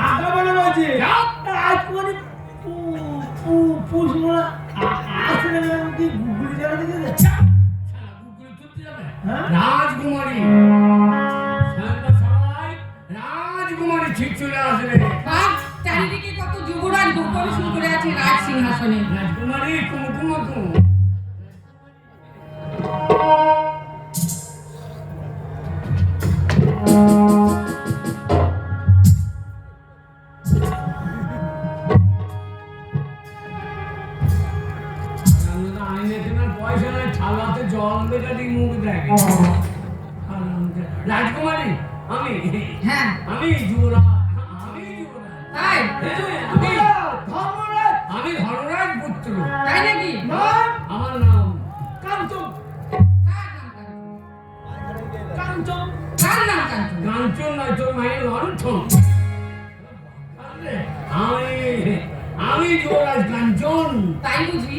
আগা বলে বলছি আজ করে পুষলো না আসলে কি গুগলি জায়গা থেকে গুগলি তুলতে যাবে হ্যাঁ রাজকুমারী রাজকুমারী ঠিক চলে আসবে। চারিদিকে কত যুবরাজ গোপন শুরু করে আছে রাজ সিংহাসনে। রাজকুমারী কুমকুমকু পয়সা নাই থালাতে জল বেটারি মুখ দেখে। রাজকুমারী আমি হ্যাঁ আমি যুবরাজ তাই আমি ধর্মরাজ পুত্র। তাই নাকি? আমার নাম কাঞ্চন কাঞ্চন কার নাম কাঞ্চন? কাঞ্চন নয় তোর মায়ের লণ্ঠন। আমি যুবরাজ কাঞ্চন। তাই বুঝি?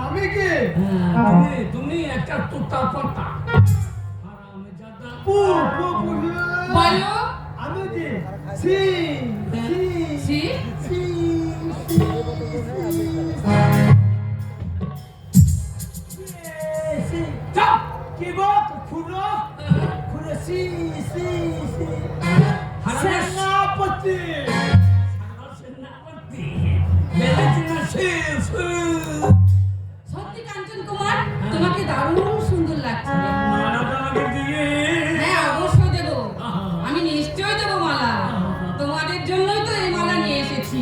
আমি কে তুমি একটা তুতা পতা বলো আমি কে সি সি সি কি গো খুড়ো খুড়ো সি সি সি সেনাপতি সত্যি কাঞ্চন কুমার তোমাকে দারুণ সুন্দর লাগছে। হ্যাঁ অবশ্যই দেবো, আমি নিশ্চয়ই দেবো মালা। তোমাদের জন্যই তো এই মালা নিয়ে এসেছি।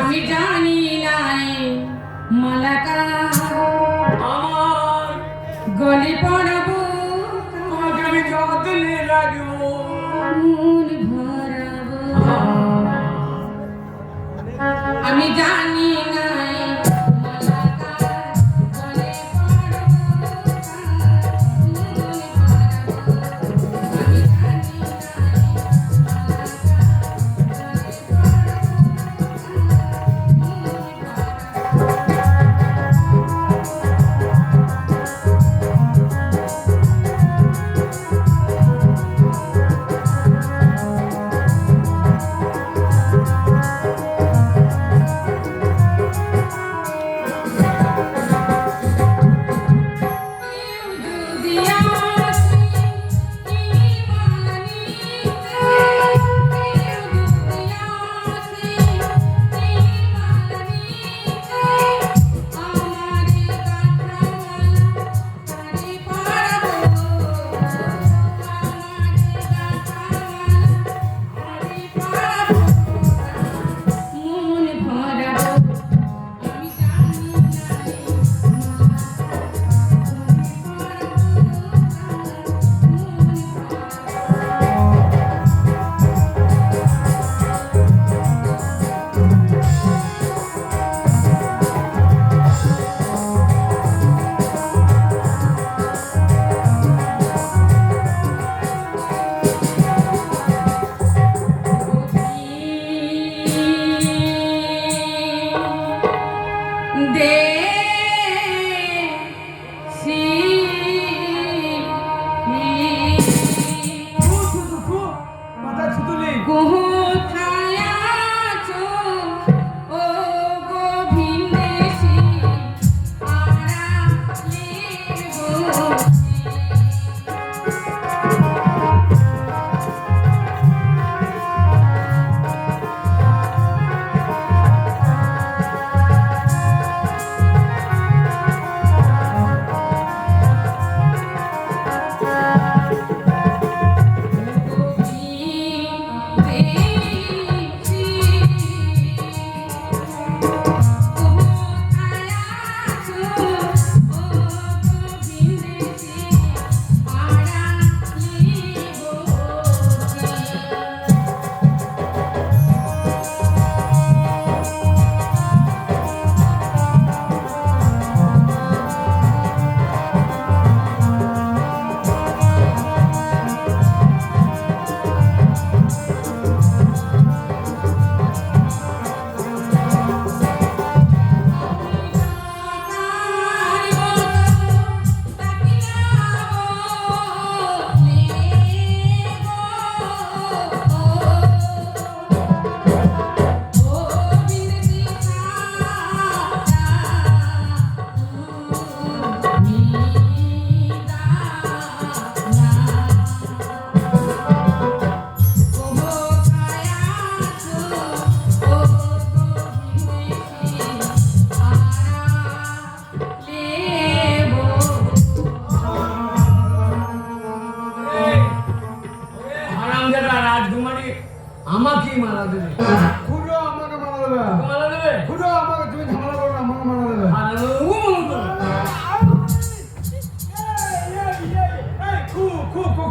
আমি জানি না মালাটা আমার গলে পড়াবো তোমাকে আমি যত্নে রাখবো। মন ভরাবো আমি জানি না মালাটা গলে পড়াবো মন ভরাবো আমি জানি সি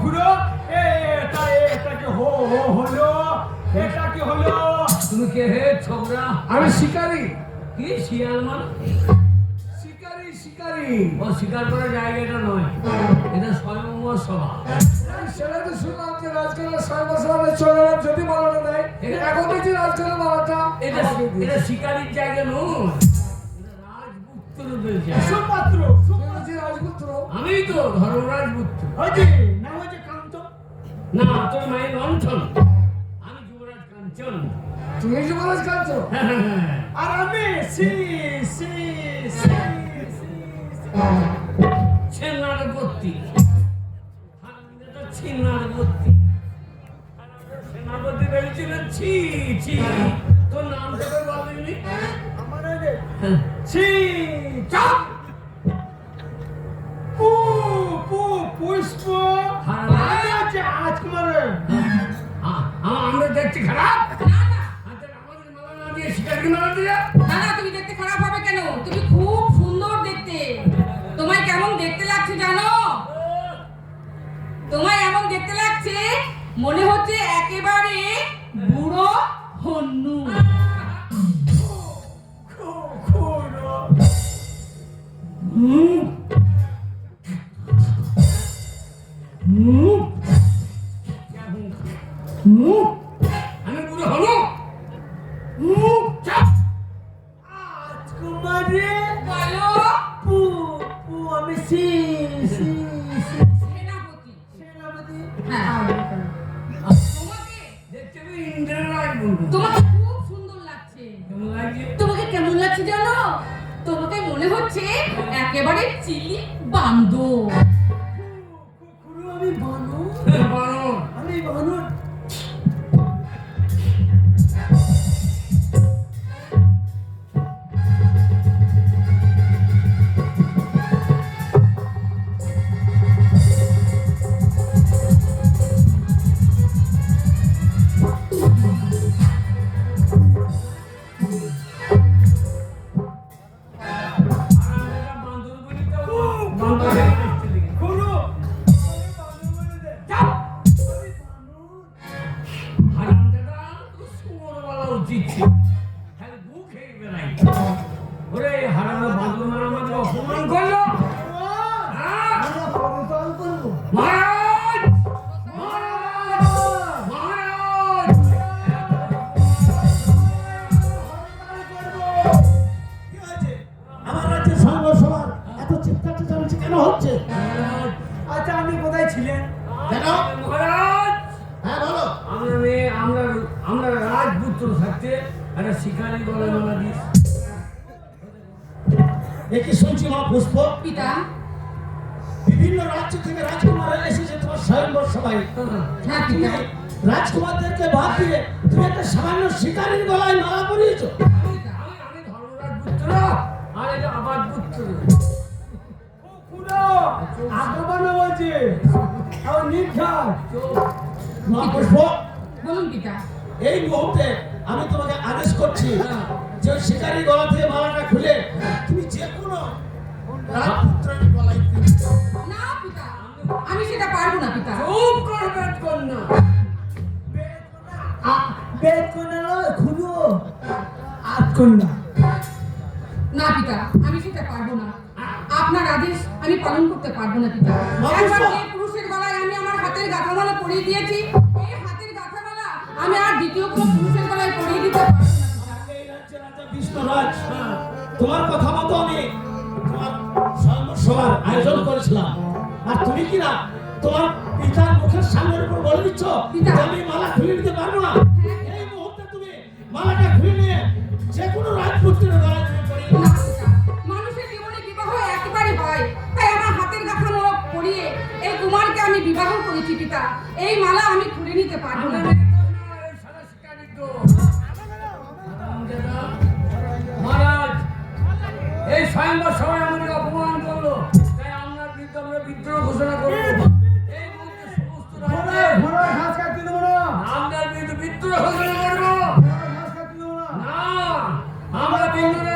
ঘুরো এটা কি হলো এটা কি হলো তুমি কে হে ছোকরা? আমি শিকারী। কি শিয়াল মানে? শিকারী শিকারী। ও শিকার করার জায়গা এটা নয়, এটা স্বয়ম্বর সভা। সেটা তো শুনলাম যে রাজকালের সর্বসাধারণের চলে গেলাম যদি মালাটা দেয়। এখন দেখছি রাজকালের মালাটা এটা এটা শিকারির জায়গা নয়, এটা রাজপুত্রদের জায়গা। সুপাত্র যে রাজপুত্র। আমি তো ধর্মরাজপুত্র। হয়েছে না হয়েছে কান্ত না, তোর মায়ের লণ্ঠন। আমি যুবরাজ কাঞ্চন। তুমি যুবরাজ কাঞ্চ। আর আমি সি সি সি ছেনার গতি, ছিনার গতি। সেনাপতি বলছিল ছি ছি, তোর নাম থেকে বলেনি। আমার আগে সি চাপ। পু পু পুষ্প আজ কুমার আমরা দেখছি খারাপ। না না আমাদের মালা না দিয়ে শিকারকে মালা দিয়ে। না না, তুমি দেখতে খারাপ হবে কেন? তুমি খুব সুন্দর দেখতে। তোমায় কেমন দেখতে লাগছে জানো? তোমায় এমন দেখতে লাগছে মনে হচ্ছে একেবারে বুড়ো হন্নু। আমি বুড়ো হলো। চাপ। কুমারে বলো পু পু আমি সি সি সি সেনাপতি। সেনাপতি হ্যাঁ তোমাকে দেখছি আমি ইন্দ্রের রাজ বলবো। তোমাকে খুব সুন্দর লাগছে। কেমন লাগছে? তোমাকে কেমন লাগছে জানো? তোমাকে মনে হচ্ছে একেবারে চিলি বান্দর। কুকুর আমি বানর বানর। আমি বানর বান্দর বলি তো বান্দর দেখতে দিকে। কুকুর চাপ। আমি বানর হারামজাদা, তো শুয়োর বলা উচিত ছিল। খালি গু খেয়ে বেড়াই। ওরে হারামে বান্দর মারা আমাকে অপমান করলো। হ্যাঁ? মহারাজ! মহারাজ! মহারাজ! কি হয়েছে আমার রাজ্যে সর্বসভার এত চিৎকার চেঁচামেচি কেন হচ্ছে মহারাজ! আচ্ছা আপনি কোথায় ছিলেন কেন? মহারাজ! হ্যাঁ বলো আমরা রাজপুত্র থাকতে একটা শিকারি গলায় মালা দিস। একে শুনছি মা পুষ্প পিতা। বিভিন্ন রাজ্য থেকে রাজকুমার এসেছে তোমার স্বয়ংবর সভায় হ্যাঁ তুমি পিতা। রাজকুমারদেরকে বাদ দিয়ে তুমি একটা সামান্য শিকারীর গলায় মালা পরিয়েছো আমি ধর্মরাজপুত্র আর এটা আবাদ পুত্র। পুরো আগমন হয়েছে আর নির্ঘাত মা পুষ্প বলুন পিতা। এই মুহূর্তে আমি তোমাকে আদেশ করছি যে ওই শিকারী গলা থেকে মালাটা খুলে তুমি যে কোনো রাজপুত্রের গলায় দিবে। না পিতা, আমি সেটা পারবো না পিতা। চুপ করবেন কন্যা। বেদ কন্যা নয় খুলো আট কন্যা না পিতা, আমি সেটা পারবো না। আপনার আদেশ আমি পালন করতে পারবো না পিতা। বাবু, একবার বাবু। যে পুরুষের গলায় আমি আমার হাতের গাঁথামালা পরিয়ে দিয়েছি, এই হাতের গাঁথামালা আমি আর দ্বিতীয় কোনো পুরুষের গলায় পরিয়ে দিতে পারবো না পিতা। এই রাজ্যের রাজা বিষ্ণুরাজ তোমার কথা মতো আমি তোমার সভার আয়োজন করেছিলাম আর তুমি কি না তোমার পিতার মুখের সামনের উপর বলে দিচ্ছ পিতা। যে আমি মালা খুলে দিতে পারবো না এই মুহূর্তে তুমি মালাটা খুলে নিয়ে যে কোনো রাজপুত্রের গলায় তুমি পরিয়ে দাও। না পিতা, মানুষের জীবনে বিবাহ একবারই হয়, তাই আমার হাতের গাঁথামালা পরিয়ে এই কুমারকে আমি বিবাহ করেছি পিতা। এই মালা আমি খুলে নিতে পারবো না। মহারাজ, এই স্বয়ংবর সভায় আমাদের অপমান করলো, তাই আমরা বিদ্রোহ ঘোষণা করবো। এই মুহূর্তে সমস্ত রাজ্যে ঘাস কাটতে দেবো না আমরা বিদ্রোহ ঘোষণা করবো। ঘাস কাটতে দেবো না না, আমরা বিদ্রোহ